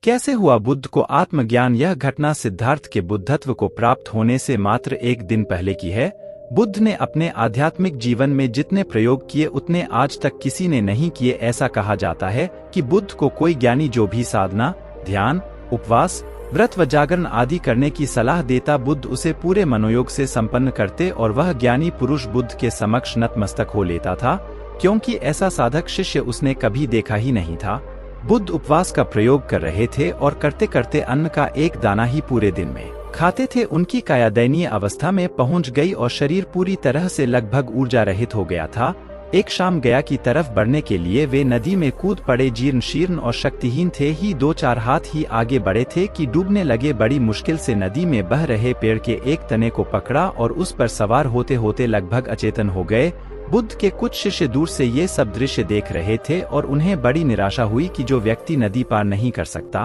कैसे हुआ बुद्ध को आत्मज्ञान? यह घटना सिद्धार्थ के बुद्धत्व को प्राप्त होने से मात्र एक दिन पहले की है। बुद्ध ने अपने आध्यात्मिक जीवन में जितने प्रयोग किए उतने आज तक किसी ने नहीं किए। ऐसा कहा जाता है कि बुद्ध को कोई ज्ञानी जो भी साधना, ध्यान, उपवास, व्रत व जागरण आदि करने की सलाह देता, बुद्ध उसे पूरे मनोयोग से संपन्न करते और वह ज्ञानी पुरुष बुद्ध के समक्ष नतमस्तक हो लेता था, क्योंकि ऐसा साधक शिष्य उसने कभी देखा ही नहीं था। बुद्ध उपवास का प्रयोग कर रहे थे और करते करते अन्न का एक दाना ही पूरे दिन में खाते थे। उनकी काया दयनीय अवस्था में पहुंच गई और शरीर पूरी तरह से लगभग ऊर्जा रहित हो गया था। एक शाम गया की तरफ बढ़ने के लिए वे नदी में कूद पड़े। जीर्ण शीर्ण और शक्तिहीन थे ही, 2-4 हाथ ही आगे बढ़े थे कि डूबने लगे। बड़ी मुश्किल से नदी में बह रहे पेड़ के एक तने को पकड़ा और उस पर सवार होते होते लगभग अचेतन हो गए। बुद्ध के कुछ शिष्य दूर से ये सब दृश्य देख रहे थे और उन्हें बड़ी निराशा हुई कि जो व्यक्ति नदी पार नहीं कर सकता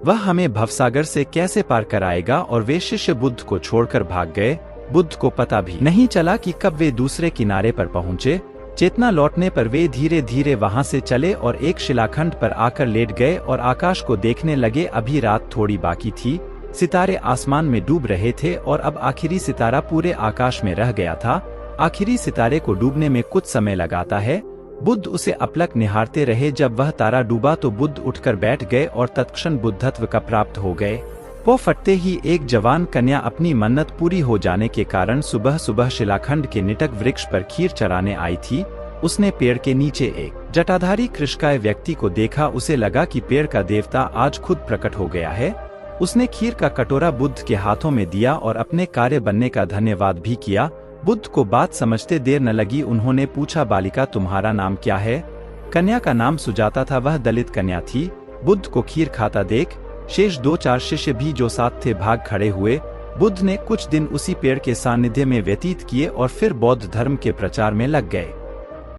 वह हमें भवसागर से कैसे पार कराएगा, और वे शिष्य बुद्ध को छोड़कर भाग गए। बुद्ध को पता भी नहीं चला कि कब वे दूसरे किनारे पर पहुंचे। चेतना लौटने पर वे धीरे धीरे वहां से चले और एक शिलाखंड पर आकर लेट गए और आकाश को देखने लगे। अभी रात थोड़ी बाकी थी, सितारे आसमान में डूब रहे थे और अब आखिरी सितारा पूरे आकाश में रह गया था। आखिरी सितारे को डूबने में कुछ समय लगाता है। बुद्ध उसे अपलक निहारते रहे। जब वह तारा डूबा तो बुद्ध उठकर बैठ गए और तत्क्षण बुद्धत्व का प्राप्त हो गए। वो फटते ही एक जवान कन्या अपनी मन्नत पूरी हो जाने के कारण सुबह सुबह शिलाखंड के निटक वृक्ष पर खीर चराने आई थी। उसने पेड़ के नीचे एक जटाधारी कृष्णकाय व्यक्ति को देखा। उसे लगा कि पेड़ का देवता आज खुद प्रकट हो गया है। उसने खीर का कटोरा बुद्ध के हाथों में दिया और अपने कार्य बनने का धन्यवाद भी किया। बुद्ध को बात समझते देर न लगी। उन्होंने पूछा, बालिका तुम्हारा नाम क्या है? कन्या का नाम सुजाता था। वह दलित कन्या थी। बुद्ध को खीर खाता देख शेष 2-4 शिष्य भी जो साथ थे भाग खड़े हुए। बुद्ध ने कुछ दिन उसी पेड़ के सानिध्य में व्यतीत किए और फिर बौद्ध धर्म के प्रचार में लग गए।